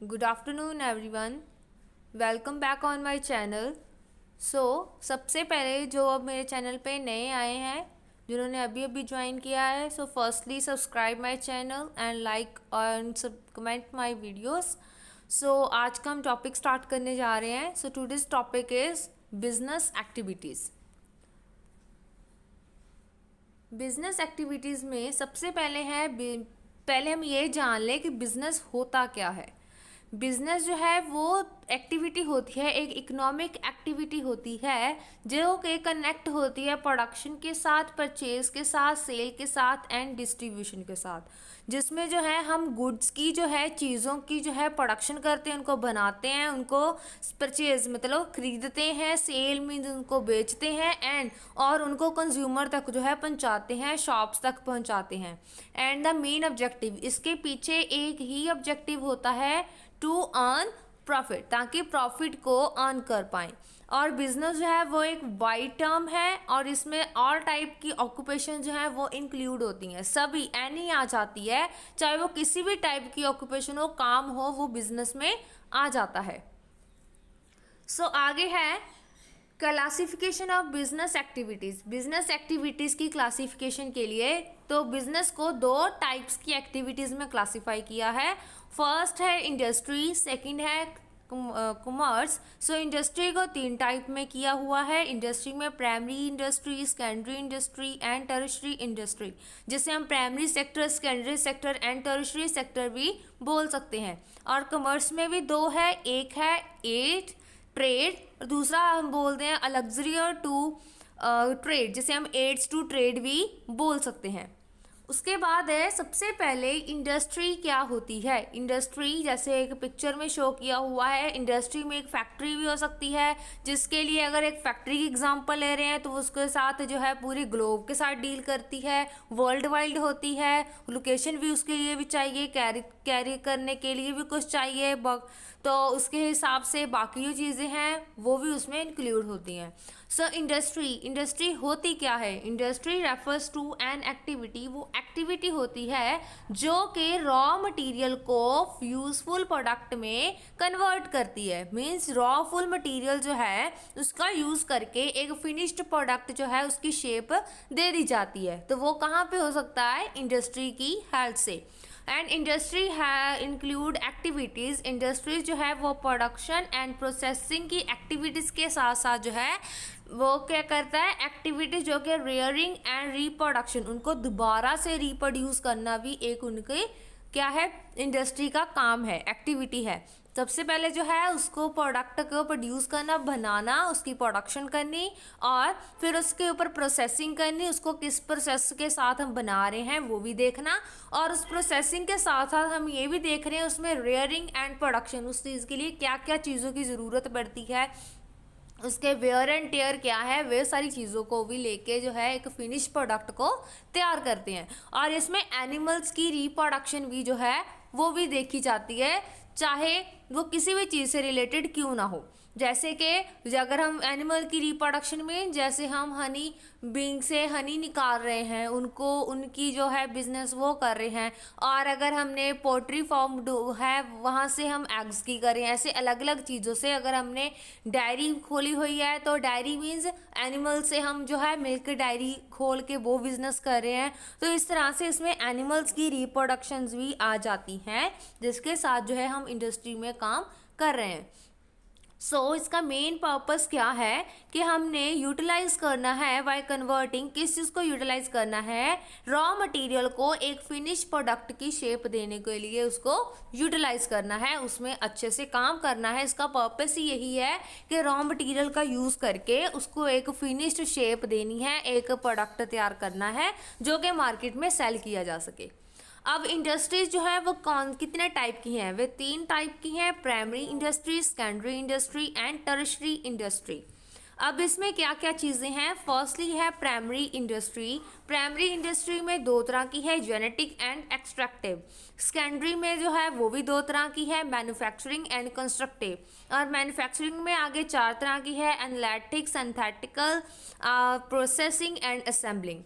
Good afternoon everyone, welcome back on my channel. सबसे पहले जो अब मेरे चैनल पे नए आए हैं, जिन्होंने अभी अभी ज्वाइन किया है, firstly subscribe my channel and like और कमेंट माय वीडियोस। आज का हम टॉपिक स्टार्ट करने जा रहे हैं। Today's topic is business activities. Business activities में सबसे पहले हम ये जान लें कि बिजनेस होता क्या है। बिजनेस जो है वो एक्टिविटी होती है, एक इकोनॉमिक एक्टिविटी होती है जो कि कनेक्ट होती है प्रोडक्शन के साथ, परचेज के साथ, सेल के साथ एंड डिस्ट्रीब्यूशन के साथ, जिसमें जो है हम गुड्स की जो है चीज़ों की जो है प्रोडक्शन करते हैं, उनको बनाते हैं, उनको परचेज मतलब खरीदते हैं, सेल मीन्स उनको बेचते हैं एंड और उनको कंज्यूमर तक जो है पहुंचाते हैं, शॉप्स तक पहुंचाते हैं। एंड द मेन ऑब्जेक्टिव, इसके पीछे एक ही ऑब्जेक्टिव होता है, टू अर्न प्रॉफिट, ताकि प्रॉफिट को अर्न कर पाएं। और बिजनेस जो है वो एक वाइड टर्म है और इसमें ऑल टाइप की ऑक्यूपेशन जो है वो इंक्लूड होती हैं, सभी एनी आ जाती है, चाहे वो किसी भी टाइप की ऑक्यूपेशन हो, काम हो, वो बिजनेस में आ जाता है। आगे है classification of business activities. Business activities की क्लासिफिकेशन के लिए तो बिजनेस को दो टाइप्स की एक्टिविटीज़ में क्लासिफाई किया है। फर्स्ट है इंडस्ट्री, सेकंड है कॉमर्स। इंडस्ट्री को तीन टाइप में किया हुआ है। इंडस्ट्री में primary industry, secondary industry and tertiary industry, जिसे हम primary sector, secondary sector and tertiary sector भी बोल सकते हैं। और कॉमर्स में भी दो है, एक है एड ट्रेड और दूसरा हम बोलते हैं लग्जरी और टू ट्रेड, जिसे हम एड्स टू ट्रेड भी बोल सकते हैं। उसके बाद है सबसे पहले इंडस्ट्री क्या होती है। इंडस्ट्री जैसे एक पिक्चर में शो किया हुआ है, इंडस्ट्री में एक फैक्ट्री भी हो सकती है, जिसके लिए अगर एक फैक्ट्री की एग्जांपल ले रहे हैं तो उसके साथ जो है पूरी ग्लोब के साथ डील करती है, वर्ल्ड वाइड होती है, लोकेशन भी उसके लिए भी चाहिए, कैरी करने के लिए भी कुछ चाहिए, तो उसके हिसाब से बाकी जो चीज़ें हैं वो भी उसमें इंक्लूड होती हैं। इंडस्ट्री होती क्या है। Industry refers to an activity, वो एक्टिविटी होती है जो कि रॉ मटेरियल को यूजफुल प्रोडक्ट में कन्वर्ट करती है। मींस रॉ फुल मटेरियल जो है उसका यूज करके एक फिनिश्ड प्रोडक्ट जो है उसकी शेप दे दी जाती है। तो वो कहाँ पे हो सकता है, इंडस्ट्री की हेल्प से। एंड इंडस्ट्री है इंक्लूड एक्टिविटीज़, इंडस्ट्रीज जो है वो प्रोडक्शन एंड प्रोसेसिंग की एक्टिविटीज़ के साथ साथ जो है वो क्या करता है, एक्टिविटीज जो कि रेयरिंग एंड रिप्रोडक्शन, उनको दोबारा से रिप्रोड्यूस करना भी एक उनके क्या है, इंडस्ट्री का काम है, एक्टिविटी है। सबसे पहले जो है उसको प्रोडक्ट को प्रोड्यूस करना, बनाना, उसकी प्रोडक्शन करनी और फिर उसके ऊपर प्रोसेसिंग करनी, उसको किस प्रोसेस के साथ हम बना रहे हैं वो भी देखना, और उस प्रोसेसिंग के साथ साथ हम ये भी देख रहे हैं उसमें रेयरिंग एंड प्रोडक्शन, उस चीज़ के लिए क्या क्या चीज़ों की ज़रूरत पड़ती है, उसके वेयर एंड टेयर क्या है, वे सारी चीज़ों को भी लेके जो है एक फिनिश प्रोडक्ट को तैयार करते हैं। और इसमें एनिमल्स की रिप्रोडक्शन भी जो है वो भी देखी जाती है, चाहे वो किसी भी चीज़ से रिलेटेड क्यों ना हो। जैसे कि अगर हम एनिमल की रिप्रोडक्शन में, जैसे हम हनी बींग से हनी निकाल रहे हैं, उनको उनकी जो है बिजनेस वो कर रहे हैं, और अगर हमने पोल्ट्री फार्म है वहाँ से हम एग्स की करें, ऐसे अलग अलग चीज़ों से, अगर हमने डायरी खोली हुई है तो डायरी मीन्स एनिमल से हम जो है मिल्क डायरी खोल के वो बिजनेस कर रहे हैं। तो इस तरह से इसमें एनिमल्स की रिप्रोडक्शंस भी आ जाती हैं, जिसके साथ जो है हम इंडस्ट्री में काम कर रहे हैं। इसका मेन पर्पस क्या है कि हमने यूटिलाइज करना है बाय कन्वर्टिंग, किस चीज़ को यूटिलाइज करना है, रॉ मटेरियल को एक फिनिश प्रोडक्ट की शेप देने के लिए उसको यूटिलाइज करना है, उसमें अच्छे से काम करना है। इसका पर्पस ही यही है कि रॉ मटेरियल का यूज़ करके उसको एक फिनिश्ड शेप देनी है, एक प्रोडक्ट तैयार करना है जो कि मार्केट में सेल किया जा सके। अब इंडस्ट्रीज जो है वो कितने टाइप की हैं, वे तीन टाइप की हैं, primary industry, secondary industry and tertiary industry. अब इसमें क्या क्या चीज़ें हैं। फर्स्टली है प्राइमरी इंडस्ट्री। प्राइमरी इंडस्ट्री में दो तरह की है, जेनेटिक एंड एक्सट्रैक्टिव। सेकेंडरी में जो है वो भी दो तरह की है, मैन्युफैक्चरिंग एंड कंस्ट्रक्टिव। और मैन्युफैक्चरिंग में आगे चार तरह की है, analytic, synthetical, processing and assembling.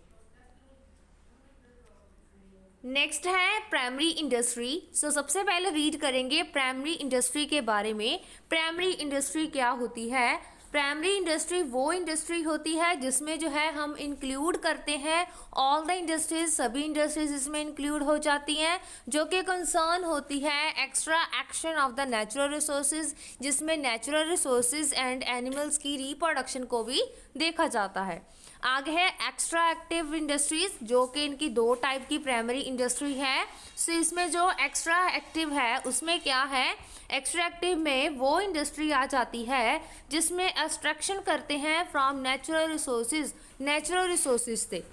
Next है प्राइमरी इंडस्ट्री। सो सबसे पहले रीड करेंगे प्राइमरी इंडस्ट्री के बारे में। प्राइमरी इंडस्ट्री क्या होती है? प्राइमरी इंडस्ट्री वो इंडस्ट्री होती है जिसमें जो है हम इंक्लूड करते हैं ऑल द इंडस्ट्रीज, सभी इंडस्ट्रीज इसमें इंक्लूड हो जाती हैं, जो कि कंसर्न होती है extra action of the natural resources, जिसमें नेचुरल रिसोर्सेज एंड एनिमल्स की रिप्रोडक्शन को भी देखा जाता है। आगे है एक्स्ट्रा एक्टिव इंडस्ट्रीज, जो कि इनकी दो टाइप की प्राइमरी इंडस्ट्री है। सो इसमें जो एक्स्ट्रा एक्टिव है उसमें क्या है? एक्स्ट्रा एक्टिव में वो इंडस्ट्री आ जाती है जिसमें एक्सट्रैक्शन करते हैं फ्रॉम नेचुरल रिसोर्सेज से,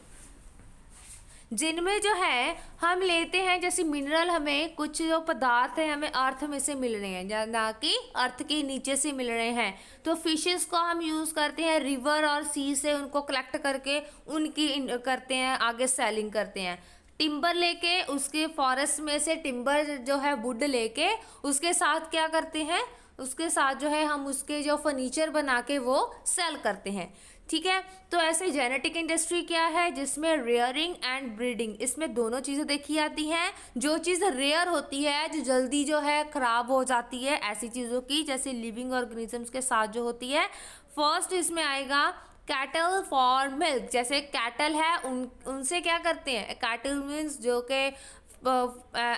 जिनमें जो है हम लेते हैं जैसे मिनरल, हमें कुछ जो पदार्थ हैं हमें अर्थ में से मिल रहे हैं, ना कि अर्थ के नीचे से मिल रहे हैं। तो फिशेस को हम यूज़ करते हैं रिवर और सी से, उनको कलेक्ट करके उनकी करते हैं, आगे सेलिंग करते हैं। टिम्बर लेके उसके फॉरेस्ट में से टिम्बर जो है वुड लेके उसके साथ क्या करते हैं, उसके साथ जो है हम उसके जो फर्नीचर बना के वो सेल करते हैं। ठीक है, तो ऐसे जेनेटिक इंडस्ट्री क्या है? जिसमें रेयरिंग एंड ब्रीडिंग, इसमें दोनों चीज़ें देखी जाती हैं। जो चीज़ रेयर होती है, जो जल्दी जो है ख़राब हो जाती है, ऐसी चीज़ों की, जैसे लिविंग ऑर्गेनिजम्स के साथ जो होती है। फर्स्ट इसमें आएगा कैटल फॉर मिल्क। जैसे कैटल है उनसे क्या करते हैं? कैटल मीन्स जो कि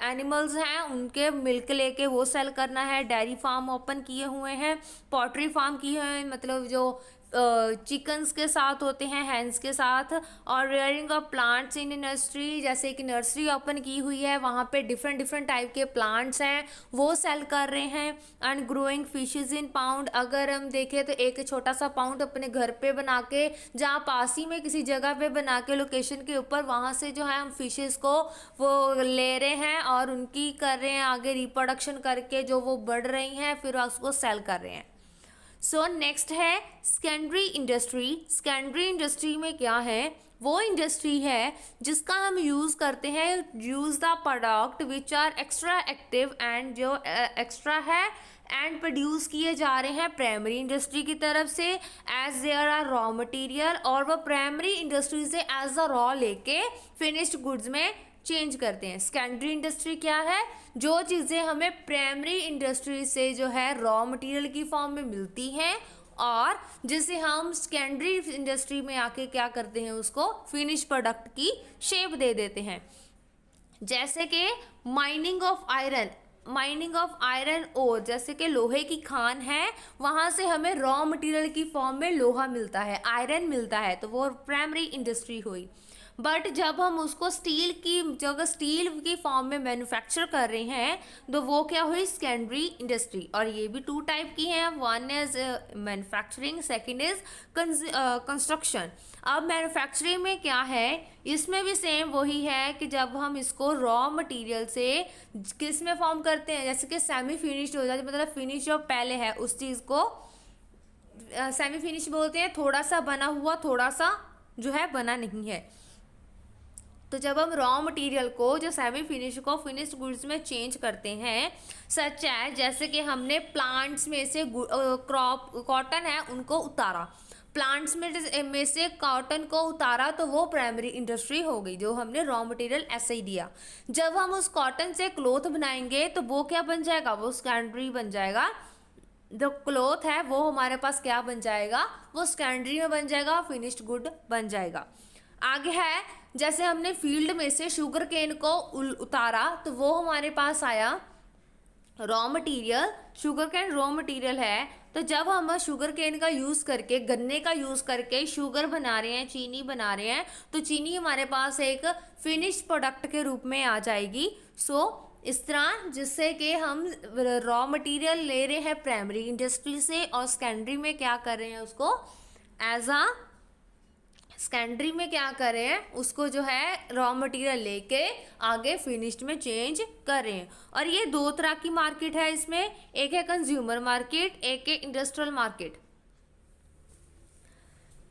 एनिमल्स हैं, उनके मिल्क लेके वो सेल करना है। डेयरी फार्म ओपन किए हुए हैं, पोल्ट्री फार्म किए हुए हैं, मतलब जो चिकन्स के साथ होते हैं, हैंस के साथ। और rearing of plants in nursery, जैसे कि नर्सरी ओपन की हुई है, वहाँ पे डिफरेंट टाइप के प्लांट्स हैं, वो सेल कर रहे हैं। And growing fishes in pound, अगर हम देखें तो एक छोटा सा पाउंड अपने घर पे बना के, जहाँ पास ही में किसी जगह पे बना के लोकेशन के ऊपर, वहाँ से जो है हम फिशेस को वो ले रहे हैं और उनकी कर रहे हैं आगे रिप्रोडक्शन करके, जो वो बढ़ रही हैं, फिर उसको सेल कर रहे हैं। सो नेक्स्ट है सेकेंडरी इंडस्ट्री। सेकेंडरी इंडस्ट्री में क्या है? वो इंडस्ट्री है जिसका हम यूज़ करते हैं, use the product which are extra active and जो एक्स्ट्रा है एंड प्रोड्यूस किए जा रहे हैं प्राइमरी इंडस्ट्री की तरफ से as there are raw material, और वह प्राइमरी इंडस्ट्री से एज अ रॉ लेके फिनिश्ड गुड्स में चेंज करते हैं। सेकेंडरी इंडस्ट्री क्या है? जो चीज़ें हमें प्राइमरी इंडस्ट्री से जो है रॉ मटेरियल की फॉर्म में मिलती हैं और जिसे हम सेकेंडरी इंडस्ट्री में आके क्या करते हैं, उसको फिनिश प्रोडक्ट की शेप दे देते हैं। जैसे कि माइनिंग ऑफ आयरन ओर, जैसे कि लोहे की खान है, वहाँ से हमें रॉ मटेरियल की फॉर्म में लोहा मिलता है, आयरन मिलता है, तो वो प्राइमरी इंडस्ट्री हुई। बट जब हम उसको स्टील की जगह स्टील की फॉर्म में मैन्युफैक्चर कर रहे हैं, तो वो क्या हुई? Secondary industry. और ये भी टू टाइप की हैं, one is manufacturing, second is construction. अब मैन्युफैक्चरिंग में क्या है? इसमें भी सेम वही है कि जब हम इसको रॉ मटेरियल से किस में फॉर्म करते हैं, जैसे कि सेमी फिनिश्ड हो जाती है, मतलब फिनिश जो पहले है उस चीज़ को सेमी फिनिश बोलते हैं, थोड़ा सा बना हुआ, थोड़ा सा जो है बना नहीं है। तो जब हम रॉ मटेरियल को जो सेमी फिनिश को फिनिश्ड गुड्स में चेंज करते हैं, सच है जैसे कि हमने प्लांट्स में से कॉटन है उनको उतारा, प्लांट्स में से कॉटन को उतारा, तो वो प्राइमरी इंडस्ट्री हो गई, जो हमने रॉ मटेरियल ऐसे ही दिया। जब हम उस कॉटन से क्लोथ बनाएंगे तो वो क्या बन जाएगा? वो सेकेंडरी बन जाएगा। जो क्लोथ है वो हमारे पास क्या बन जाएगा? वो सेकेंडरी में बन जाएगा, फिनिश्ड गुड बन जाएगा। आगे है, जैसे हमने फील्ड में से शुगर केन को उतारा, तो वो हमारे पास आया raw material. Sugar cane raw material है, तो जब हम शुगर केन का यूज़ करके, गन्ने का यूज़ करके शुगर बना रहे हैं, चीनी बना रहे हैं, तो चीनी हमारे पास एक फिनिश्ड प्रोडक्ट के रूप में आ जाएगी। इस तरह जिससे कि हम रॉ मटेरियल ले रहे हैं प्राइमरी इंडस्ट्री से और सेकेंडरी में क्या कर रहे हैं, उसको सेकेंडरी में क्या कर रहे हैं, उसको जो है रॉ मटेरियल लेके आगे फिनिश्ड में चेंज कर रहे हैं। और ये दो तरह की मार्केट है इसमें, एक है कंज्यूमर मार्केट, एक है इंडस्ट्रियल मार्केट।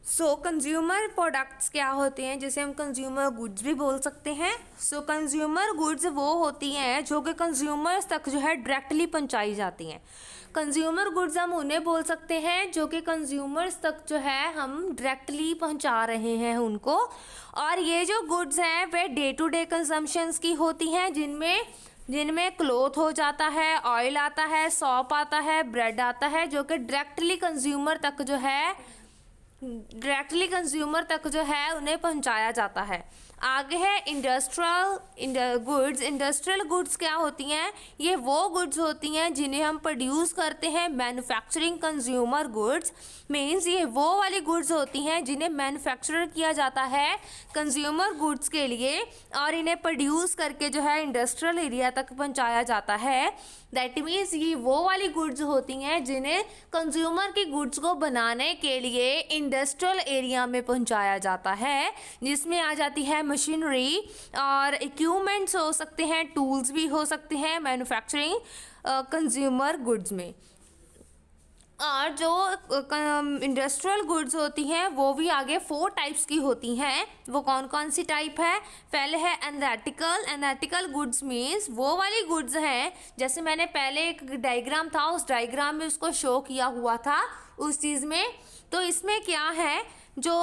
सो कंज्यूमर प्रोडक्ट्स क्या होते हैं, जिसे हम कंज्यूमर गुड्स भी बोल सकते हैं। सो कंज्यूमर गुड्स वो होती हैं जो कि कंज्यूमर्स तक जो है डायरेक्टली पहुंचाई जाती हैं। कंज्यूमर गुड्स हम उन्हें बोल सकते हैं जो कि कंज्यूमर्स तक जो है हम डायरेक्टली पहुंचा रहे हैं उनको। और ये जो गुड्स हैं वे डे टू डे कंजम्पशंस की होती हैं, जिनमें क्लोथ हो जाता है, ऑयल आता है, सॉप आता है, ब्रेड आता है, जो कि डायरेक्टली कंज्यूमर तक जो है उन्हें पहुंचाया जाता है। आगे है इंडस्ट्रियल गुड्स। इंडस्ट्रियल गुड्स क्या होती हैं? ये वो गुड्स होती हैं जिन्हें हम प्रोड्यूस करते हैं। मैन्युफैक्चरिंग कंज्यूमर गुड्स मीन्स ये वो वाली गुड्स होती हैं जिन्हें मैन्युफैक्चर किया जाता है कंज्यूमर गुड्स के लिए और इन्हें प्रोड्यूस करके जो है इंडस्ट्रियल एरिया तक पहुंचाया जाता है। दैट मीन्स ये वो वाली गुड्स होती हैं जिन्हें कंज्यूमर की गुड्स को बनाने के लिए इंडस्ट्रियल एरिया में पहुंचाया जाता है, जिसमें आ जाती है मशीनरी और इक्विपमेंट्स हो सकते हैं, टूल्स भी हो सकते हैं मैन्युफैक्चरिंग कंज्यूमर गुड्स में। और जो इंडस्ट्रियल गुड्स होती हैं वो भी आगे 4 टाइप्स की होती हैं। वो कौन कौन सी टाइप है? पहले है एनालिटिकल। एनालिटिकल गुड्स मीन्स वो वाली गुड्स हैं, जैसे मैंने पहले एक डायग्राम था, उस डायग्राम में उसको शो किया हुआ था उस चीज़ में। तो इसमें क्या है, जो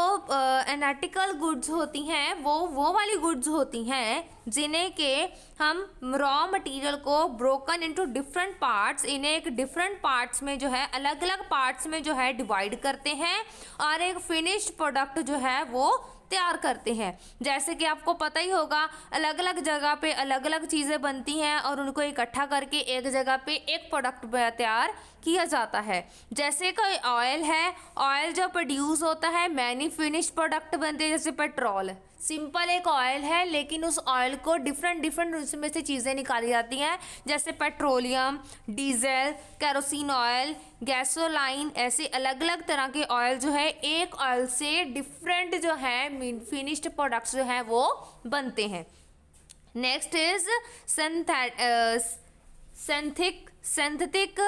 एनालिटिकल गुड्स होती हैं वो वाली गुड्स होती हैं जिन्हें के हम रॉ मटेरियल को ब्रोकन इनटू डिफरेंट पार्ट्स, इन्हें एक डिफरेंट पार्ट्स में जो है अलग अलग पार्ट्स में जो है डिवाइड करते हैं और एक फिनिश्ड प्रोडक्ट जो है वो तैयार करते हैं। जैसे कि आपको पता ही होगा अलग अलग जगह पे अलग अलग चीज़ें बनती हैं और उनको इकट्ठा करके एक जगह पे एक प्रोडक्ट तैयार किया जाता है। जैसे कोई ऑयल है, ऑयल जो प्रोड्यूस होता है मैनी फिनिश्ड प्रोडक्ट बनते हैं, जैसे पेट्रोल सिंपल एक ऑयल है लेकिन उस ऑयल को डिफरेंट उसमें से चीज़ें निकाली जाती हैं, जैसे petroleum, diesel, kerosene oil, gasoline, ऐसे अलग अलग तरह के ऑयल जो है एक ऑयल से डिफरेंट जो है फिनिश्ड प्रोडक्ट्स जो हैं वो बनते हैं। Next is synthetic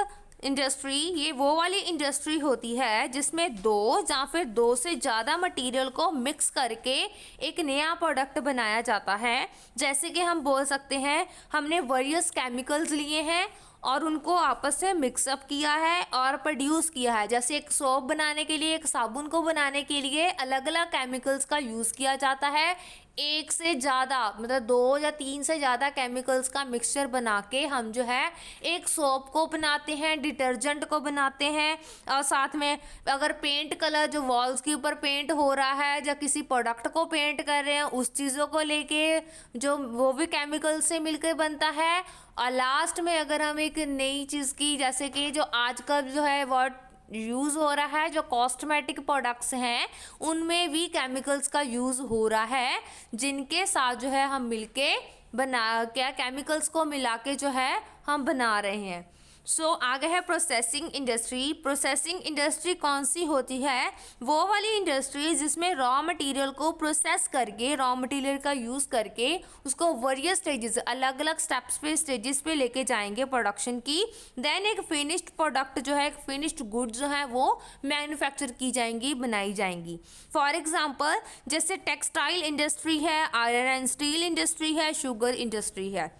industry. ये वो वाली इंडस्ट्री होती है जिसमें 2 या फिर 2 से ज़्यादा मटेरियल को मिक्स करके एक नया प्रोडक्ट बनाया जाता है। जैसे कि हम बोल सकते हैं हमने वेरियस केमिकल्स लिए हैं और उनको आपस में मिक्सअप किया है और प्रोड्यूस किया है। जैसे एक सोप बनाने के लिए, एक साबुन को बनाने के लिए अलग अलग केमिकल्स का यूज़ किया जाता है। एक से ज़्यादा मतलब 2 या 3 से ज़्यादा केमिकल्स का मिक्सचर बना के हम जो है एक सोप को बनाते हैं, डिटर्जेंट को बनाते हैं। और साथ में अगर पेंट कलर जो वॉल्स के ऊपर पेंट हो रहा है या किसी प्रोडक्ट को पेंट कर रहे हैं उस चीज़ों को लेके जो वो भी केमिकल से मिलकर बनता है। और लास्ट में अगर हम एक नई चीज़ की, जैसे कि जो आजकल जो है वर्ड यूज़ हो रहा है, जो कॉस्मेटिक प्रोडक्ट्स हैं उनमें भी केमिकल्स का यूज़ हो रहा है, जिनके साथ जो है हम मिलके केमिकल्स को मिला के जो है हम बना रहे हैं। सो आगे है प्रोसेसिंग इंडस्ट्री। प्रोसेसिंग इंडस्ट्री कौन सी होती है? वो वाली इंडस्ट्री जिसमें रॉ मटेरियल को प्रोसेस करके, रॉ मटेरियल का यूज़ करके उसको वेरियस स्टेजेस, अलग अलग स्टेजेस पे लेके जाएंगे प्रोडक्शन की। देन एक फिनिश्ड प्रोडक्ट जो है, एक फिनिश्ड गुड्स जो है वो मैन्युफैक्चर की जाएंगी, बनाई जाएंगी। फॉर एग्जाम्पल जैसे टेक्सटाइल इंडस्ट्री है, आयरन एंड स्टील इंडस्ट्री है, शुगर इंडस्ट्री है।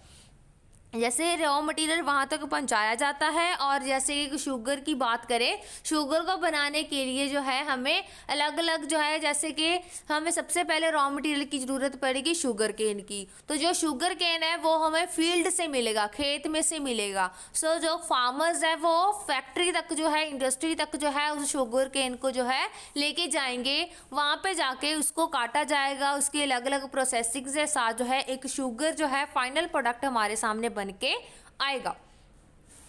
जैसे रॉ मटेरियल वहाँ तक पहुँचाया जाता है। और जैसे शुगर की बात करें, शुगर को बनाने के लिए जो है हमें अलग अलग जो है, जैसे कि हमें सबसे पहले रॉ मटेरियल की ज़रूरत पड़ेगी शुगर केन की। तो जो शुगर केन है वो हमें फील्ड से मिलेगा, खेत में से मिलेगा। सो जो फार्मर्स है वो फैक्ट्री तक जो है, इंडस्ट्री तक जो है उस शुगर केन को जो है लेके जाएंगे। वहाँ पे जाके उसको काटा जाएगा, उसकी अलग अलग प्रोसेसिंग के साथ जो है एक शुगर जो है फाइनल प्रोडक्ट हमारे सामने के आएगा।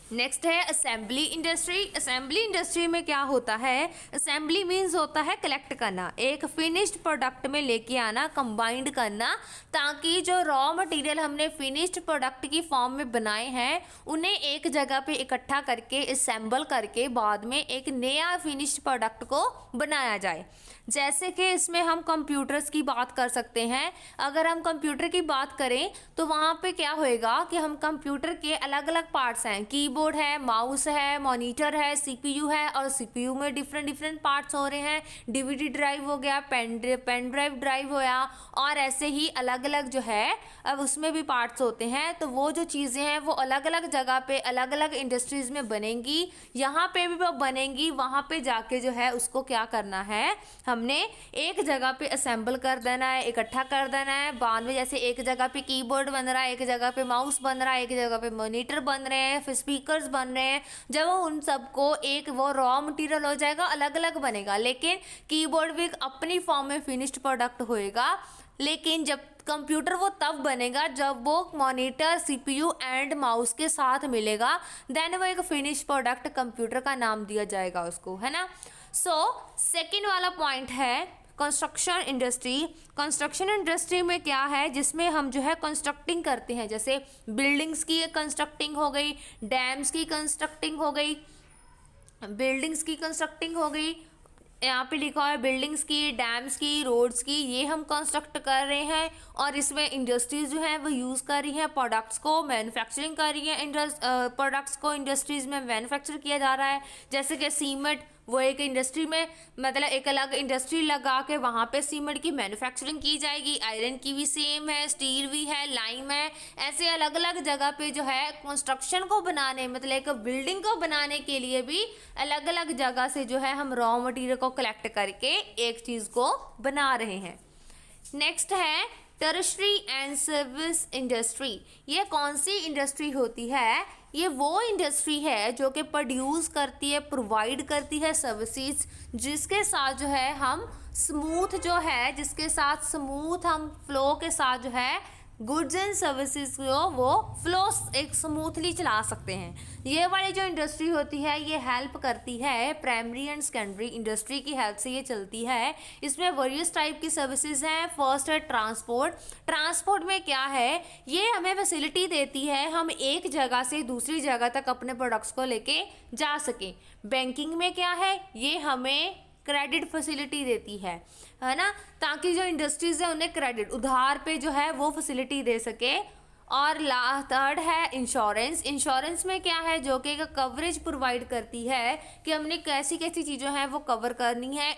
नेक्स्ट है असेंबली इंडस्ट्री। असेंबली इंडस्ट्री में क्या होता है? असेंबली मीन्स होता है कलेक्ट करना, एक फिनिश्ड प्रोडक्ट में लेके आना, कंबाइंड करना, ताकि जो रॉ मटेरियल हमने फिनिश्ड प्रोडक्ट की फॉर्म में बनाए हैं उन्हें एक जगह पे इकट्ठा करके असेंबल करके बाद में एक नया फिनिश्ड प्रोडक्ट को बनाया जाए। जैसे कि इसमें हम कंप्यूटर्स की बात कर सकते हैं। अगर हम कंप्यूटर की बात करें तो वहाँ पे क्या होएगा कि हम कंप्यूटर के अलग अलग पार्ट्स हैं, कीबोर्ड कीबोर्ड है, माउस है, मॉनिटर है, सीपीयू है, और सीपीयू में डिफरेंट पार्ट्स हो रहे हैं, डीवीडी ड्राइव हो गया, पेन ड्राइव हो गया, और ऐसे ही अलग अलग जो है अब उसमें भी पार्ट्स होते हैं। तो वो जो चीज़ें हैं वो अलग अलग जगह पे अलग अलग इंडस्ट्रीज़ में बनेंगी, यहाँ पे भी वो बनेंगी, वहाँ पे जाके जो है उसको क्या करना है, हमने एक जगह पे असेंबल कर देना है, इकट्ठा कर देना है। बाद में जैसे एक जगह पे कीबोर्ड बन रहा है, एक जगह पे माउस बन रहा है, एक जगह पे मॉनिटर बन रहे हैं, फिर स्पीकर्स बन रहे हैं, जब उन सबको एक वो रॉ मटेरियल हो जाएगा, अलग अलग बनेगा, लेकिन कीबोर्ड भी अपनी फॉर्म में फिनिश्ड प्रोडक्ट होएगा। लेकिन जब कंप्यूटर वो तब बनेगा जब वो मॉनिटर, सीपीयू एंड माउस के साथ मिलेगा, देन वो एक फिनिश प्रोडक्ट कंप्यूटर का नाम दिया जाएगा उसको, है ना। सो सेकंड वाला पॉइंट है कंस्ट्रक्शन इंडस्ट्री। कंस्ट्रक्शन इंडस्ट्री में क्या है, जिसमें हम जो है कंस्ट्रक्टिंग करते हैं, जैसे बिल्डिंग्स की कंस्ट्रक्टिंग हो गई, डैम्स की कंस्ट्रक्टिंग हो गई, बिल्डिंग्स की कंस्ट्रक्टिंग हो गई, यहाँ पे लिखा है बिल्डिंग्स की, डैम्स की, रोड्स की, ये हम कंस्ट्रक्ट कर रहे हैं। और इसमें इंडस्ट्रीज जो है वो यूज़ कर रही हैं, प्रोडक्ट्स को मैन्युफैक्चरिंग कर रही हैं, प्रोडक्ट्स को इंडस्ट्रीज में मैन्युफैक्चर किया जा रहा है। जैसे कि सीमेंट, वो एक इंडस्ट्री में मतलब एक अलग इंडस्ट्री लगा के वहाँ पे सीमेंट की मैन्युफैक्चरिंग की जाएगी। आयरन की भी सेम है, स्टील भी है, लाइम है, ऐसे अलग अलग जगह पे जो है कंस्ट्रक्शन को बनाने मतलब एक बिल्डिंग को बनाने के लिए भी अलग अलग जगह से जो है हम रॉ मटेरियल को कलेक्ट करके एक चीज़ को बना रहे हैं। नेक्स्ट है टर्शरी एंड सर्विस इंडस्ट्री। ये कौन सी इंडस्ट्री होती है, ये वो इंडस्ट्री है जो कि प्रोड्यूस करती है, प्रोवाइड करती है सर्विसेज, जिसके साथ जो है हम स्मूथ जो है जिसके साथ स्मूथ हम फ्लो के साथ जो है गुड्स एंड सर्विसेज को वो फ्लो एक स्मूथली चला सकते हैं। ये वाली जो इंडस्ट्री होती है ये हेल्प करती है प्राइमरी एंड सेकेंडरी इंडस्ट्री की हेल्प से ये चलती है। इसमें वेरियस टाइप की सर्विसेज हैं। फर्स्ट है ट्रांसपोर्ट। ट्रांसपोर्ट में क्या है, ये हमें फैसिलिटी देती है हम एक जगह से दूसरी जगह तक अपने प्रोडक्ट्स को लेके जा सकें। बैंकिंग में क्या है, ये हमें क्रेडिट फैसिलिटी देती है ना, ताकि जो इंडस्ट्रीज है उन्हें क्रेडिट उधार पे जो है वो फैसिलिटी दे सके। और थर्ड है इंश्योरेंस। इंश्योरेंस में क्या है, जो कि एक कवरेज प्रोवाइड करती है कि हमने कैसी कैसी चीज़ें हैं वो कवर करनी है,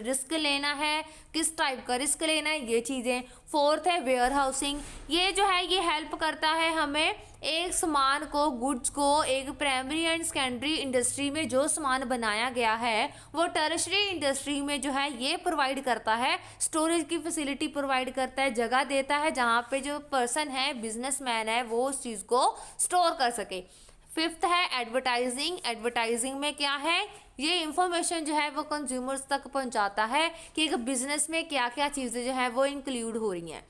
रिस्क लेना है, किस टाइप का रिस्क लेना है, ये चीज़ें। फोर्थ है वेयर हाउसिंग। ये जो है ये हेल्प करता है हमें एक सामान को, गुड्स को एक प्राइमरी एंड सेकेंडरी इंडस्ट्री में जो सामान बनाया गया है वो टर्शरी इंडस्ट्री में जो है ये प्रोवाइड करता है, स्टोरेज की फैसिलिटी प्रोवाइड करता है, जगह देता है जहाँ पे जो पर्सन है, बिजनेसमैन है, वो उस चीज़ को स्टोर कर सके। फिफ्थ है एडवर्टाइजिंग। एडवर्टाइजिंग में क्या है, ये इंफॉर्मेशन जो है वो कंज्यूमर्स तक पहुंचाता है कि एक बिजनेस में क्या क्या चीज़ें जो है वो इंक्लूड हो रही हैं।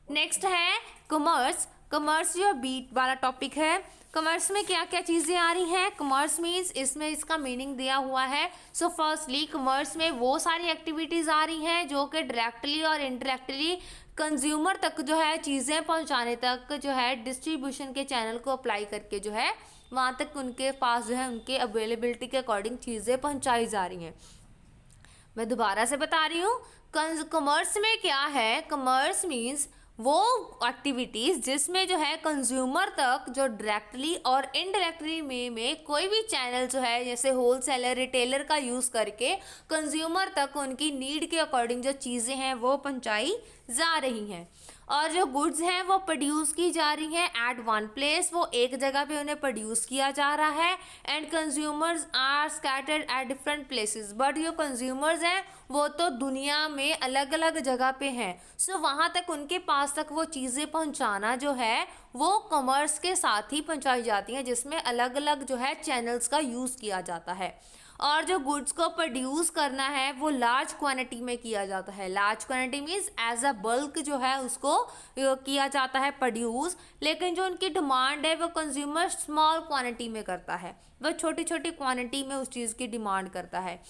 नेक्स्ट है कॉमर्स। कॉमर्स जो बीट वाला टॉपिक है, कॉमर्स में क्या क्या चीज़ें आ रही हैं। कॉमर्स मीन्स इसमें इसका मीनिंग दिया हुआ है। सो फर्स्टली कॉमर्स में वो सारी एक्टिविटीज़ आ रही हैं जो कि डायरेक्टली और इनडायरेक्टली कंज्यूमर तक जो है चीज़ें पहुंचाने तक जो है डिस्ट्रीब्यूशन के चैनल को अप्लाई करके जो है वहाँ तक उनके पास जो है उनके अवेलेबिलिटी के अकॉर्डिंग चीज़ें पहुँचाई जा रही हैं। मैं दोबारा से बता रही हूँ, कॉमर्स में क्या है, कॉमर्स मीन्स वो एक्टिविटीज़ जिसमें जो है कंज्यूमर तक जो डायरेक्टली और इनडायरेक्टली में कोई भी चैनल जो है जैसे होलसेलर, रिटेलर का यूज़ करके कंज्यूमर तक उनकी नीड के अकॉर्डिंग जो चीज़ें हैं वो पहुंचाई जा रही हैं। और जो गुड्स हैं वो प्रोड्यूस की जा रही हैं एट वन प्लेस, वो एक जगह पे उन्हें प्रोड्यूस किया जा रहा है। And consumers are scattered at different places, but जो कंज्यूमर्स हैं वो तो दुनिया में अलग अलग जगह पे हैं। सो वहाँ तक उनके पास तक वो चीज़ें पहुँचाना जो है वो कॉमर्स के साथ ही पहुँचाई जाती हैं, जिसमें अलग अलग जो है चैनल्स का यूज़ किया जाता है। और जो गुड्स को प्रोड्यूस करना है वो लार्ज क्वांटिटी में किया जाता है। Large quantity means as a bulk जो है उसको किया जाता है प्रोड्यूस, लेकिन जो उनकी डिमांड है वो कंज्यूमर स्मॉल क्वांटिटी में करता है, वह छोटी छोटी क्वांटिटी में उस चीज़ की डिमांड करता है।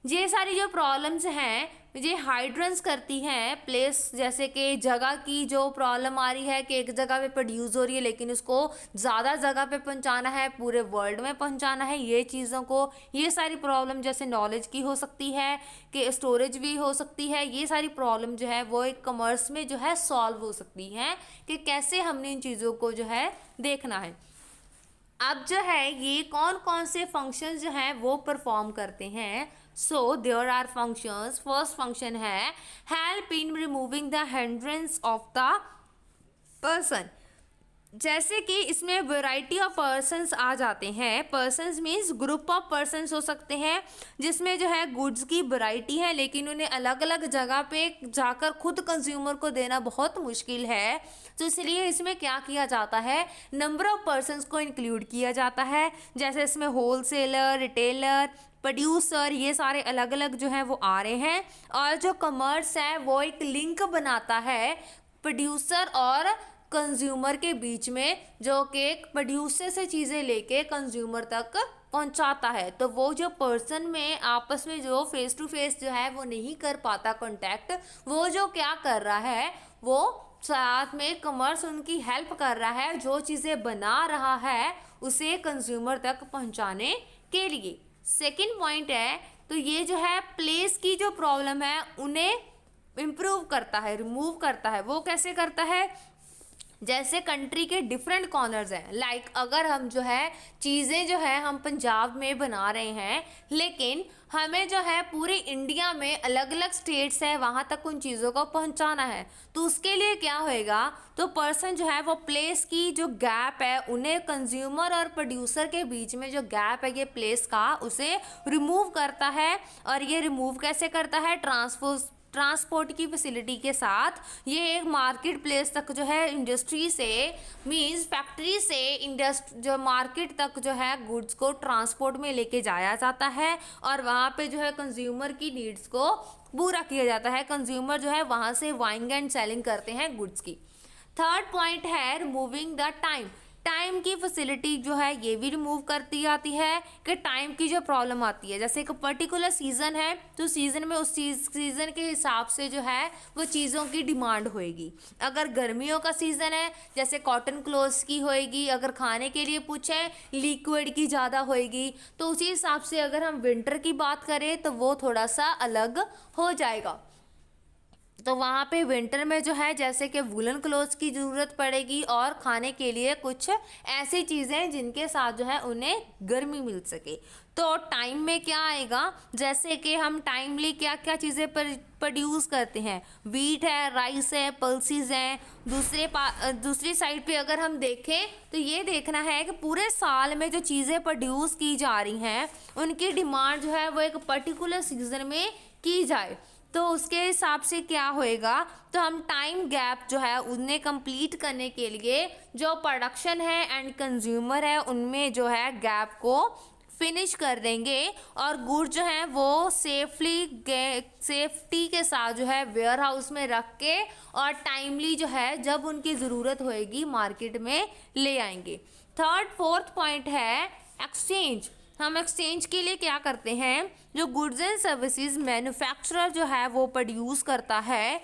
ये सारी जो प्रॉब्लम्स हैं ये हाइड्रेंस करती हैं प्लेस, जैसे कि जगह की जो प्रॉब्लम आ रही है कि एक जगह पे प्रोड्यूस हो रही है लेकिन उसको ज़्यादा जगह पे पहुंचाना है, पूरे वर्ल्ड में पहुंचाना है, ये चीज़ों को, ये सारी प्रॉब्लम जैसे नॉलेज की हो सकती है कि स्टोरेज भी हो सकती है, ये सारी प्रॉब्लम जो है वो एक कॉमर्स में जो है सॉल्व हो सकती हैं कि कैसे हमने इन चीज़ों को जो है देखना है। अब जो है ये कौन कौन से फंक्शंस जो हैं वो परफॉर्म करते हैं। So there are functions. First function है help in removing the hindrance of the person. जैसे कि इसमें वैरायटी ऑफ पर्सन्स आ जाते हैं। Persons means group of persons हो सकते हैं जिसमें जो है गुड्स की वैरायटी है, लेकिन उन्हें अलग अलग जगह पे जाकर खुद कंज्यूमर को देना बहुत मुश्किल है। तो इसलिए इसमें क्या किया जाता है, नंबर ऑफ पर्सन्स को इंक्लूड किया जाता है। जैसे इसमें होलसेलर, रिटेलर, प्रोड्यूसर, ये सारे अलग अलग जो है वो आ रहे हैं। और जो कॉमर्स है वो एक लिंक बनाता है प्रोड्यूसर और कंज्यूमर के बीच में, जो कि प्रोड्यूसर से चीज़ें लेके कंज्यूमर तक पहुंचाता है। तो वो जो पर्सन में आपस में जो फेस टू फेस जो है वो नहीं कर पाता कांटेक्ट, वो जो क्या कर रहा है, वो साथ में कॉमर्स उनकी हेल्प कर रहा है, जो चीज़ें बना रहा है उसे कंज्यूमर तक पहुंचाने के लिए। सेकंड पॉइंट है, तो ये जो है प्लेस की जो प्रॉब्लम है उन्हें इम्प्रूव करता है, रिमूव करता है। वो कैसे करता है, जैसे कंट्री के डिफरेंट कॉर्नर्स हैं, लाइक अगर हम जो है चीज़ें जो है हम पंजाब में बना रहे हैं, लेकिन हमें जो है पूरे इंडिया में अलग अलग स्टेट्स है वहाँ तक उन चीज़ों को पहुँचाना है, तो उसके लिए क्या होएगा, तो पर्सन जो है वो प्लेस की जो गैप है, उन्हें कंज्यूमर और प्रोड्यूसर के बीच में जो गैप है ये प्लेस का, उसे रिमूव करता है। और ये रिमूव कैसे करता है, ट्रांसपोर्ट की फैसिलिटी के साथ। ये एक मार्केट प्लेस तक जो है इंडस्ट्री से मींस फैक्ट्री से जो मार्केट तक जो है गुड्स को ट्रांसपोर्ट में लेके जाया जाता है और वहाँ पे जो है कंज्यूमर की नीड्स को पूरा किया जाता है। कंज्यूमर जो है वहाँ से बाइंग एंड सेलिंग करते हैं गुड्स की। थर्ड पॉइंट है रिमूविंग द टाइम। टाइम की फैसिलिटी जो है ये भी रिमूव करती जाती है कि टाइम की जो प्रॉब्लम आती है, जैसे एक पर्टिकुलर सीज़न है तो सीज़न में उस सीज़न के हिसाब से जो है वो चीज़ों की डिमांड होएगी। अगर गर्मियों का सीज़न है जैसे कॉटन क्लोथ्स की होएगी, अगर खाने के लिए पूछें लिक्विड की ज़्यादा होएगी। तो उसी हिसाब से अगर हम विंटर की बात करें तो वो थोड़ा सा अलग हो जाएगा। तो वहाँ पे विंटर में जो है जैसे कि वुलन क्लोथ्स की ज़रूरत पड़ेगी और खाने के लिए कुछ ऐसी चीज़ें जिनके साथ जो है उन्हें गर्मी मिल सके। तो टाइम में क्या आएगा, जैसे कि हम टाइमली क्या क्या चीज़ें प्रोड्यूस करते हैं, वीट है, राइस है, पल्सीज हैं। दूसरी साइड पे अगर हम देखें तो ये देखना है कि पूरे साल में जो चीज़ें प्रोड्यूस की जा रही हैं उनकी डिमांड जो है वो एक पर्टिकुलर सीज़न में की जाए। तो उसके हिसाब से क्या होएगा, तो हम टाइम गैप जो है उन्हें कंप्लीट करने के लिए जो प्रोडक्शन है एंड कंज्यूमर है उनमें जो है गैप को फिनिश कर देंगे और गुड जो है वो सेफ्टी के साथ जो है वेयर हाउस में रख के और टाइमली जो है जब उनकी ज़रूरत होएगी मार्केट में ले आएंगे। फोर्थ पॉइंट है एक्सचेंज। हम एक्सचेंज के लिए क्या करते हैं, जो गुड्स एंड सर्विसेज मैन्युफैक्चरर जो है वो प्रोड्यूस करता है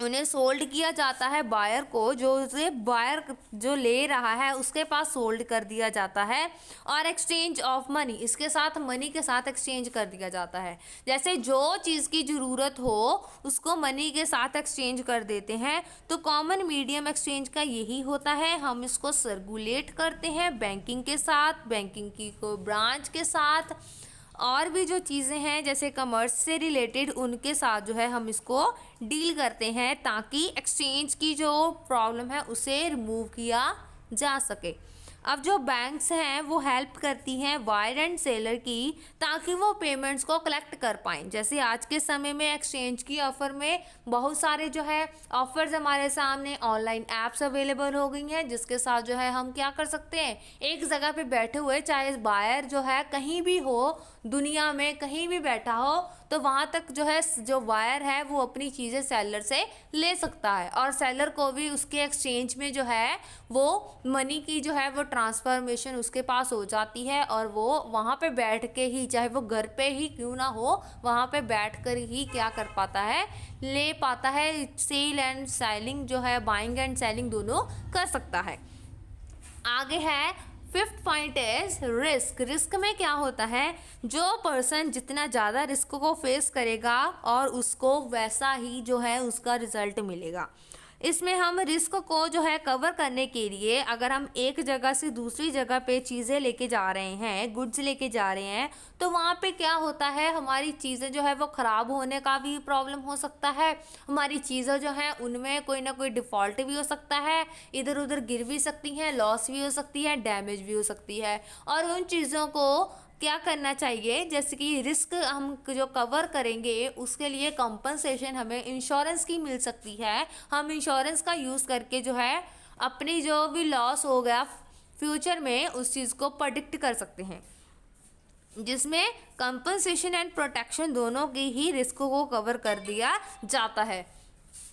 उन्हें सोल्ड किया जाता है बायर को, जो उसे बायर जो ले रहा है उसके पास सोल्ड कर दिया जाता है। और एक्सचेंज ऑफ मनी, इसके साथ मनी के साथ एक्सचेंज कर दिया जाता है। जैसे जो चीज़ की ज़रूरत हो उसको मनी के साथ एक्सचेंज कर देते हैं। तो कॉमन मीडियम एक्सचेंज का यही होता है, हम इसको सर्कुलेट करते हैं बैंकिंग के साथ, बैंकिंग की को ब्रांच के साथ, और भी जो चीज़ें हैं जैसे कॉमर्स से रिलेटेड उनके साथ जो है हम इसको डील करते हैं ताकि एक्सचेंज की जो प्रॉब्लम है उसे रिमूव किया जा सके। अब जो बैंक्स हैं वो हेल्प करती हैं बायर एंड सेलर की ताकि वो पेमेंट्स को कलेक्ट कर पाएँ। जैसे आज के समय में एक्सचेंज की ऑफ़र में बहुत सारे जो है ऑफ़र्स हमारे सामने ऑनलाइन ऐप्स अवेलेबल हो गई हैं जिसके साथ जो है हम क्या कर सकते हैं, एक जगह पे बैठे हुए चाहे बायर जो है कहीं भी हो दुनिया में कहीं भी बैठा हो तो वहाँ तक जो है जो बायर है वो अपनी चीज़ें सेलर से ले सकता है और सेलर को भी उसके एक्सचेंज में जो है वो मनी की जो है वो ट्रांसफॉर्मेशन उसके पास हो जाती है और वो वहाँ पे बैठ के ही, चाहे वो घर पे ही क्यों ना हो, वहाँ पे बैठ कर ही क्या कर पाता है, ले पाता है। सेल एंड सेलिंग जो है बाइंग एंड सेलिंग दोनों कर सकता है। आगे है fifth point is risk. Risk में क्या होता है, जो पर्सन जितना ज़्यादा रिस्क को फेस करेगा और उसको वैसा ही जो है उसका रिजल्ट मिलेगा। इसमें हम रिस्क को जो है कवर करने के लिए अगर हम एक जगह से दूसरी जगह पे चीज़ें लेके जा रहे हैं, गुड्स लेके जा रहे हैं, तो वहाँ पे क्या होता है, हमारी चीज़ें जो है वो ख़राब होने का भी प्रॉब्लम हो सकता है, हमारी चीज़ें जो हैं उनमें कोई ना कोई डिफ़ॉल्ट भी हो सकता है, इधर उधर गिर भी सकती हैं, लॉस भी हो सकती है, डैमेज भी हो सकती है। और उन चीज़ों को क्या करना चाहिए, जैसे कि रिस्क हम जो कवर करेंगे उसके लिए कंपनसेशन हमें इंश्योरेंस की मिल सकती है। हम इंश्योरेंस का यूज़ करके जो है अपनी जो भी लॉस हो गया फ्यूचर में उस चीज़ को प्रेडिक्ट कर सकते हैं, जिसमें कंपनसेशन एंड प्रोटेक्शन दोनों की ही रिस्क को कवर कर दिया जाता है।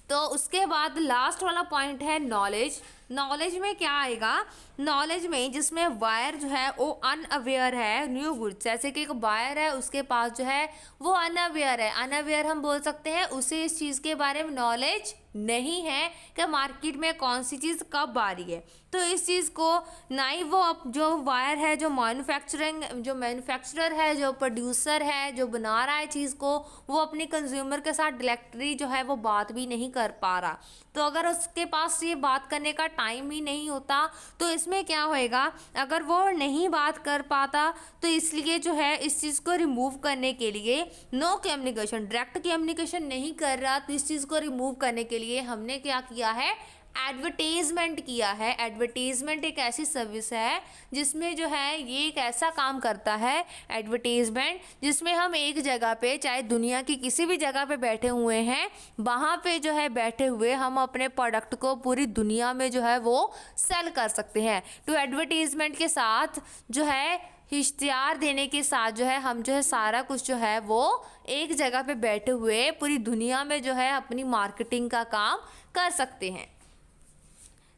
तो उसके बाद लास्ट वाला पॉइंट है नॉलेज। नॉलेज में क्या आएगा, नॉलेज में जिसमें वायर जो है वो अनअवेयर है न्यू गुड्स, जैसे कि एक बायर है उसके पास जो है वो अनअवेयर है, अनअवेयर हम बोल सकते हैं उसे इस चीज़ के बारे में नॉलेज नहीं है कि मार्केट में कौन सी चीज़ कब आ रही है। तो इस चीज़ को ना ही वो जो वायर है, जो मैन्युफैक्चरर है, जो प्रोड्यूसर है, जो बना रहा है चीज़ को, वो अपने कंज्यूमर के साथ डायरेक्टली जो है वो बात भी नहीं कर पा रहा। तो अगर उसके पास ये बात करने का टाइम ही नहीं होता तो इसमें क्या होएगा, अगर वो नहीं बात कर पाता तो इसलिए जो है इस चीज़ को रिमूव करने के लिए नो कम्युनिकेशन, डायरेक्ट कम्युनिकेशन नहीं कर रहा, तो इस चीज़ को रिमूव करने के लिए हमने क्या किया है, एडवर्टीजमेंट किया है। एडवर्टीजमेंट एक ऐसी सर्विस है जिसमें जो है ये एक ऐसा काम करता है एडवर्टीजमेंट, जिसमें हम एक जगह पे चाहे दुनिया की किसी भी जगह पे बैठे हुए हैं, वहाँ पे जो है बैठे हुए हम अपने प्रोडक्ट को पूरी दुनिया में जो है वो सेल कर सकते हैं। तो एडवर्टीजमेंट के साथ जो है इश्तिहार देने के साथ जो है हम जो है सारा कुछ जो है वो एक जगह पे बैठे हुए पूरी दुनिया में जो है अपनी मार्केटिंग का काम कर सकते हैं।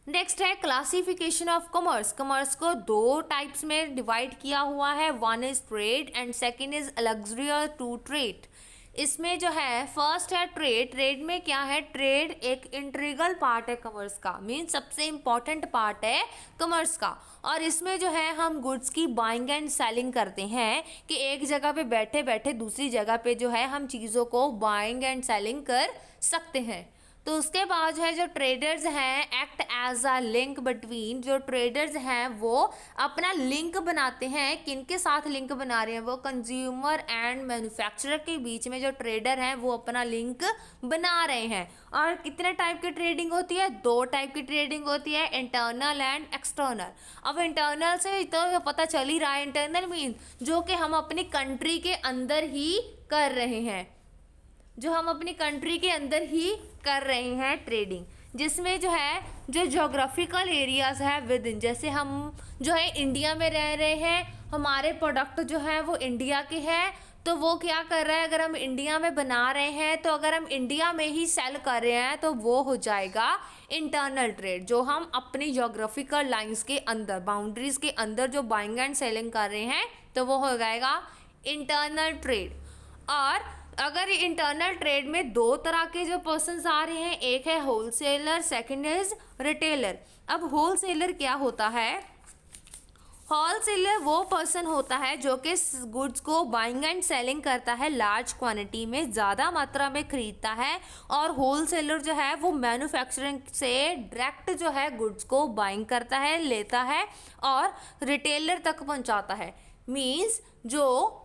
नेक्स्ट है क्लासिफिकेशन ऑफ कॉमर्स। कॉमर्स को दो टाइप्स में डिवाइड किया हुआ है, one is trade and second is luxury और टू ट्रेड। इसमें जो है फर्स्ट है ट्रेड। ट्रेड में क्या है, ट्रेड एक इंटीग्रल पार्ट है कॉमर्स का, मीन सबसे इम्पॉर्टेंट पार्ट है कॉमर्स का। और इसमें जो है हम गुड्स की बाइंग एंड सेलिंग करते हैं कि एक जगह पे बैठे बैठे दूसरी जगह पे जो है हम चीज़ों को बाइंग एंड सेलिंग कर सकते हैं। तो उसके बाद जो है जो ट्रेडर्स हैं act as a link between, जो ट्रेडर्स हैं वो अपना लिंक बनाते हैं, किनके साथ लिंक बना रहे हैं, वो कंज्यूमर एंड मैन्युफैक्चरर के बीच में जो ट्रेडर हैं वो अपना लिंक बना रहे हैं। और कितने टाइप की ट्रेडिंग होती है, दो टाइप की ट्रेडिंग होती है, इंटरनल एंड एक्सटर्नल। अब इंटरनल से तो पता चल ही रहा है, इंटरनल मीन जो कि हम अपनी कंट्री के अंदर ही कर रहे हैं, जो हम अपनी कंट्री के अंदर ही कर रहे हैं ट्रेडिंग, जिसमें जो है जो जोग्राफिकल एरियाज है विद इन, जैसे हम जो है इंडिया में रह रहे हैं, हमारे प्रोडक्ट जो है वो इंडिया के हैं, तो वो क्या कर रहा है, अगर हम इंडिया में बना रहे हैं तो अगर हम इंडिया में ही सेल कर रहे हैं तो वो हो जाएगा इंटरनल ट्रेड। जो हम अपनी जोग्राफिकल लाइंस के अंदर, बाउंड्रीज के अंदर जो बाइंग एंड सेलिंग कर रहे हैं तो वो हो जाएगा इंटरनल ट्रेड। और अगर इंटरनल ट्रेड में दो तरह के जो पर्सन्स आ रहे हैं, एक है होलसेलर, सेकंड इज रिटेलर। अब होलसेलर क्या होता है, होलसेलर वो पर्सन होता है जो कि गुड्स को बाइंग एंड सेलिंग करता है, लार्ज क्वांटिटी में, ज़्यादा मात्रा में खरीदता है। और होलसेलर जो है वो मैन्युफैक्चरिंग से डायरेक्ट जो है गुड्स को बाइंग करता है, लेता है और रिटेलर तक पहुंचाता है। मीन्स जो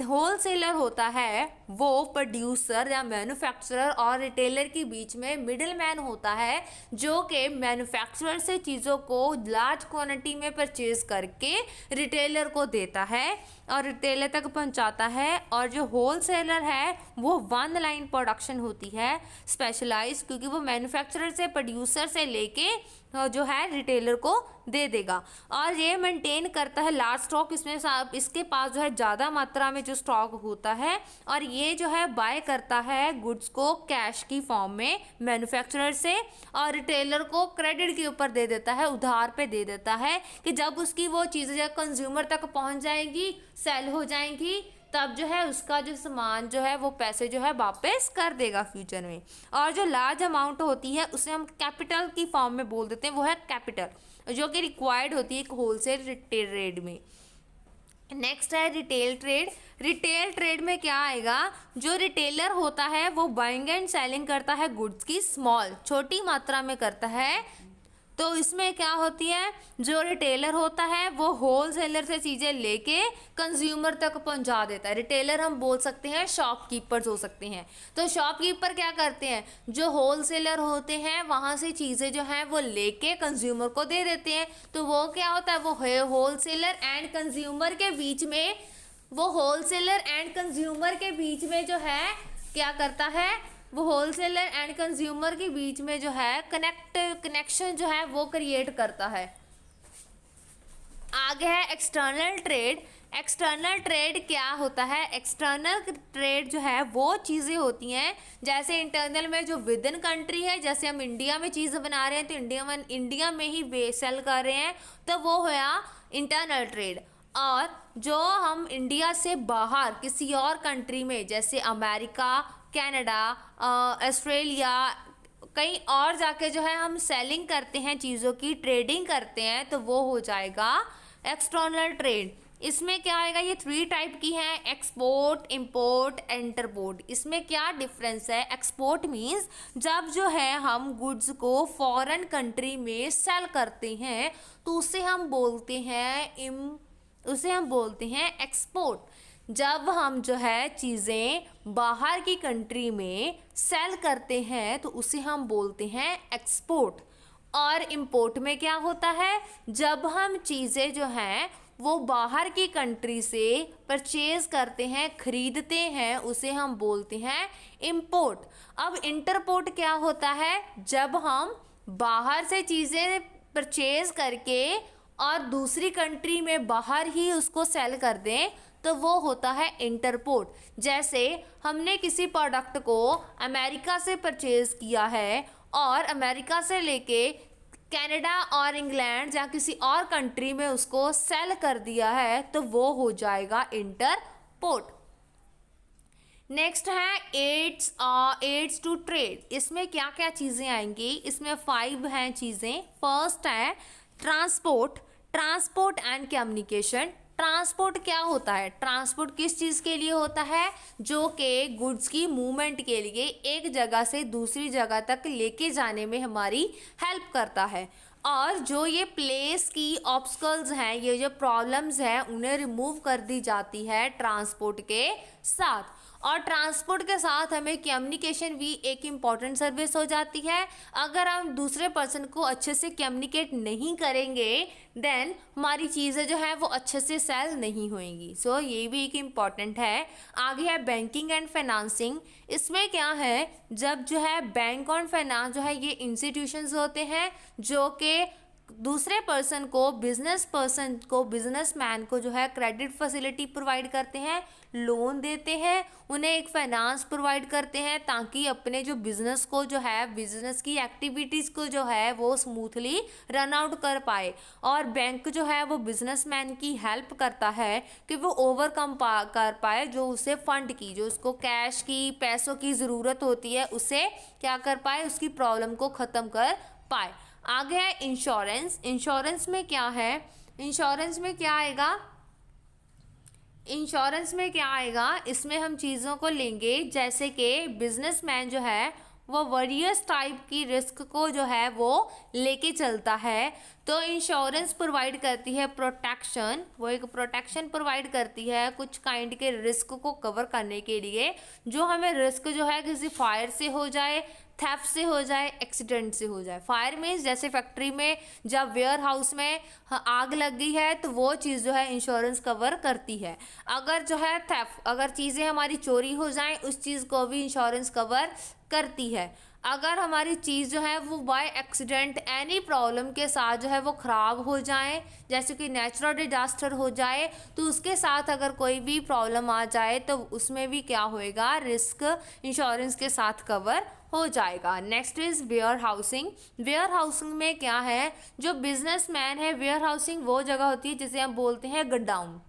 होलसेलर होता है वो प्रोड्यूसर या मैन्युफैक्चरर और रिटेलर के बीच में मिडिल मैन होता है, जो कि मैन्युफैक्चरर से चीज़ों को लार्ज क्वांटिटी में परचेज करके रिटेलर को देता है और रिटेलर तक पहुंचाता है। और जो होलसेलर है वो वन लाइन प्रोडक्शन होती है, स्पेशलाइज, क्योंकि वो मैन्युफैक्चरर से, प्रोड्यूसर से लेके जो है रिटेलर को दे देगा और ये मेंटेन करता है लार्ज स्टॉक। इसमें इसके पास जो है ज़्यादा मात्रा में जो स्टॉक होता है और ये जो है बाय करता है गुड्स को कैश की फॉर्म में मैन्युफैक्चरर से और रिटेलर को क्रेडिट के ऊपर दे देता है, उधार पे दे देता है कि जब उसकी वो चीज़ें जब कंज्यूमर तक पहुंच जाएंगी, सेल हो जाएंगी, तब जो है उसका जो सामान जो है वो पैसे जो है वापस कर देगा फ्यूचर में। और जो लार्ज अमाउंट होती है उसे हम कैपिटल की फॉर्म में बोल देते हैं, वो है कैपिटल, जो कि रिक्वायर्ड होती है एक होलसेल ट्रेड में। नेक्स्ट है रिटेल ट्रेड। रिटेल ट्रेड में क्या आएगा, जो रिटेलर होता है वो बाइंग एंड सेलिंग करता है गुड्स की, स्मॉल छोटी मात्रा में करता है। तो इसमें क्या होती है, जो रिटेलर होता है वो होल सेलर से चीज़ें लेके कंज्यूमर तक पहुंचा देता है। रिटेलर हम बोल सकते हैं शॉपकीपर्स हो सकते हैं। तो शॉपकीपर क्या करते हैं, जो होल सेलर होते हैं वहाँ से चीज़ें जो हैं वो लेके कंज्यूमर को दे देते हैं। तो वो क्या होता है, वो होल सेलर एंड कंज्यूमर के बीच में, वो होल सेलर एंड कंज्यूमर के बीच में जो है क्या करता है, वो होलसेलर एंड कंज्यूमर के बीच में जो है कनेक्शन जो है वो क्रिएट करता है। आगे है एक्सटर्नल ट्रेड। एक्सटर्नल ट्रेड क्या होता है, एक्सटर्नल ट्रेड जो है वो चीज़ें होती हैं, जैसे इंटरनल में जो विद इन कंट्री है, जैसे हम इंडिया में चीज़ बना रहे हैं तो इंडिया में ही सेल कर रहे हैं, तो वो होया इंटरनल ट्रेड। और जो हम इंडिया से बाहर किसी और कंट्री में, जैसे अमेरिका, कनाडा, ऑस्ट्रेलिया, कहीं और जाके जो है हम सेलिंग करते हैं, चीज़ों की ट्रेडिंग करते हैं, तो वो हो जाएगा एक्सटर्नल ट्रेड। इसमें क्या आएगा, ये 3 टाइप की हैं, एक्सपोर्ट, इंपोर्ट, इंटरपोर्ट। इसमें क्या डिफरेंस है, एक्सपोर्ट मीन्स जब जो है हम गुड्स को फॉरेन कंट्री में सेल करते हैं तो उसे हम बोलते हैं एक्सपोर्ट। जब हम जो है चीज़ें बाहर की कंट्री में सेल करते हैं तो उसे हम बोलते हैं एक्सपोर्ट। और इंपोर्ट में क्या होता है, जब हम चीज़ें जो हैं वो बाहर की कंट्री से परचेज करते हैं, खरीदते हैं, उसे हम बोलते हैं इंपोर्ट। अब इंटरपोर्ट क्या होता है, जब हम बाहर से चीज़ें परचेज करके और दूसरी कंट्री में बाहर ही उसको सेल कर दें, तो वो होता है इंटरपोर्ट। जैसे हमने किसी प्रोडक्ट को अमेरिका से परचेज किया है और अमेरिका से लेके कनाडा और इंग्लैंड या किसी और कंट्री में उसको सेल कर दिया है, तो वो हो जाएगा इंटरपोर्ट। नेक्स्ट है एड्स टू ट्रेड। इसमें क्या क्या चीज़ें आएंगी, इसमें 5 हैं चीज़ें। फर्स्ट है ट्रांसपोर्ट एंड कम्युनिकेशन। ट्रांसपोर्ट क्या होता है, ट्रांसपोर्ट किस चीज़ के लिए होता है, जो कि गुड्स की मूवमेंट के लिए एक जगह से दूसरी जगह तक लेके जाने में हमारी हेल्प करता है। और जो ये प्लेस की ऑब्स्टकल्स हैं, ये जो प्रॉब्लम्स हैं, उन्हें रिमूव कर दी जाती है ट्रांसपोर्ट के साथ। और ट्रांसपोर्ट के साथ हमें कम्युनिकेशन भी एक इम्पॉर्टेंट सर्विस हो जाती है। अगर हम दूसरे पर्सन को अच्छे से कम्युनिकेट नहीं करेंगे देन हमारी चीज़ें जो है वो अच्छे से सेल नहीं होएंगी। सो ये भी एक इम्पॉर्टेंट है। आगे है बैंकिंग एंड फाइनेंसिंग। इसमें क्या है, जब जो है बैंक और फाइनेंस जो है ये इंस्टीट्यूशंस होते हैं जो कि दूसरे बिजनेसमैन को जो है क्रेडिट फैसिलिटी प्रोवाइड करते हैं, लोन देते हैं, उन्हें एक फाइनेंस प्रोवाइड करते हैं ताकि अपने जो बिजनेस को जो है, बिजनेस की एक्टिविटीज़ को जो है वो स्मूथली रन आउट कर पाए। और बैंक जो है वो बिजनेसमैन की हेल्प करता है कि वो ओवरकम कर पाए जो उसे फंड की, जो उसको कैश की, पैसों की ज़रूरत होती है, उसे क्या कर पाए, उसकी प्रॉब्लम को ख़त्म कर पाए। आगे है इंश्योरेंस। इंश्योरेंस में क्या है, इंश्योरेंस में क्या आएगा, इसमें हम चीज़ों को लेंगे, जैसे कि बिजनेसमैन जो है वो वेरियस टाइप की रिस्क को जो है वो लेके चलता है। तो इंश्योरेंस प्रोवाइड करती है प्रोटेक्शन, वो एक प्रोटेक्शन प्रोवाइड करती है कुछ काइंड के रिस्क को कवर करने के लिए। जो हमें रिस्क जो है किसी फायर से हो जाए, थेफ्ट से हो जाए, एक्सीडेंट से हो जाए। फायर मीन्स जैसे फैक्ट्री में जब वेयर हाउस में आग लग गई है तो वो चीज़ जो है इंश्योरेंस कवर करती है। अगर जो है थेफ्ट, अगर चीज़ें हमारी चोरी हो जाएं, उस चीज़ को भी इंश्योरेंस कवर करती है। अगर हमारी चीज़ जो है वो बाय एक्सीडेंट एनी प्रॉब्लम के साथ जो है वो ख़राब हो जाए, जैसे कि नेचुरल डिजास्टर हो जाए, तो उसके साथ अगर कोई भी प्रॉब्लम आ जाए तो उसमें भी क्या होएगा, रिस्क इंश्योरेंस के साथ कवर हो जाएगा। Next is warehousing. Warehousing में क्या है, जो बिजनेसमैन है, वेयर हाउसिंग वो जगह होती है जिसे हम बोलते हैं गोडाउन,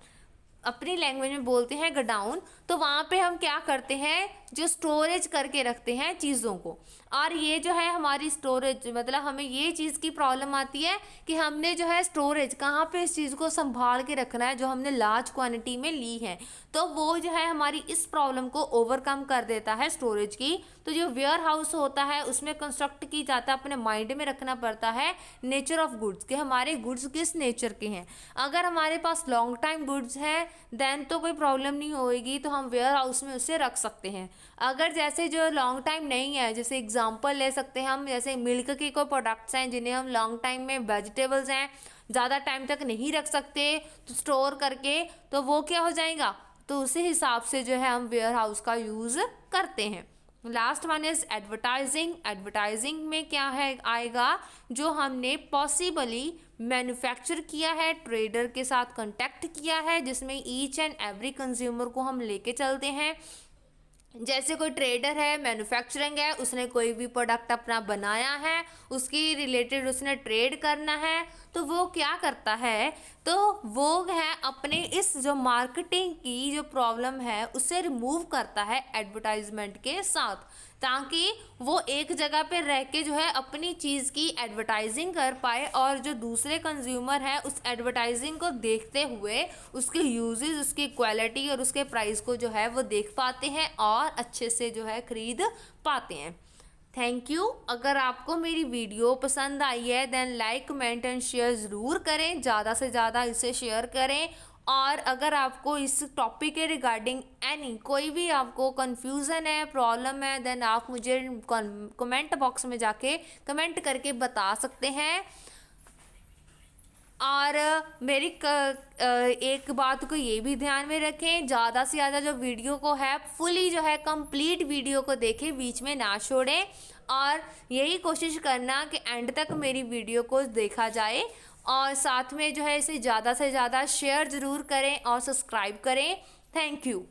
अपनी लैंग्वेज में बोलते हैं गोडाउन। तो वहाँ पे हम क्या करते हैं, जो स्टोरेज करके रखते हैं चीज़ों को। और ये जो है हमारी स्टोरेज, मतलब हमें ये चीज़ की प्रॉब्लम आती है कि हमने जो है स्टोरेज कहाँ पे इस चीज़ को संभाल के रखना है जो हमने लार्ज क्वांटिटी में ली है। तो वो जो है हमारी इस प्रॉब्लम को ओवरकम कर देता है स्टोरेज की। तो जो वेयर हाउस होता है उसमें कंस्ट्रक्ट की जाता है, अपने माइंड में रखना पड़ता है नेचर ऑफ गुड्स, कि हमारे गुड्स किस नेचर के हैं। अगर हमारे पास लॉन्ग टाइम गुड्स हैं देन तो कोई प्रॉब्लम नहीं होएगी, तो हम वेयर हाउस में उसे रख सकते हैं। अगर जैसे जो लॉन्ग टाइम नहीं है, जैसे एग्जांपल ले सकते हैं हम, जैसे मिल्क के कोई प्रोडक्ट्स हैं जिन्हें हम लॉन्ग टाइम में, वेजिटेबल्स हैं ज़्यादा टाइम तक नहीं रख सकते तो स्टोर करके, तो वो क्या हो जाएगा, तो उसी हिसाब से जो है हम वेयर हाउस का यूज़ करते हैं। Last one is advertising. Advertising में क्या है आएगा, जो हमने पॉसिबली मैन्युफैक्चर किया है, ट्रेडर के साथ कांटेक्ट किया है, जिसमें ईच एंड एवरी कंज्यूमर को हम लेके चलते हैं। जैसे कोई ट्रेडर है, मैन्युफैक्चरिंग है, उसने कोई भी प्रोडक्ट अपना बनाया है, उसकी रिलेटेड उसने ट्रेड करना है, तो वो क्या करता है, तो वो है अपने इस जो मार्केटिंग की जो प्रॉब्लम है उसे रिमूव करता है एडवर्टाइजमेंट के साथ, ताकि वो एक जगह पे रह के जो है अपनी चीज़ की एडवर्टाइजिंग कर पाए और जो दूसरे कंज्यूमर है उस एडवर्टाइजिंग को देखते हुए उसके यूजेस, उसकी क्वालिटी और उसके प्राइस को जो है वो देख पाते हैं और अच्छे से जो है खरीद पाते हैं। Thank you. अगर आपको मेरी वीडियो पसंद आई है then like, comment and share ज़रूर करें, ज़्यादा से ज़्यादा इसे शेयर करें। और अगर आपको इस टॉपिक के रिगार्डिंग एनी कोई भी आपको कन्फ्यूज़न है, प्रॉब्लम है, देन आप मुझे कमेंट बॉक्स में जाके कमेंट करके बता सकते हैं। और मेरी एक बात को ये भी ध्यान में रखें, ज़्यादा से ज़्यादा जो वीडियो को है फुली जो है कंप्लीट वीडियो को देखें, बीच में ना छोड़ें, और यही कोशिश करना कि एंड तक मेरी वीडियो को देखा जाए, और साथ में जो है इसे ज़्यादा से ज़्यादा शेयर ज़रूर करें और सब्सक्राइब करें। Thank you.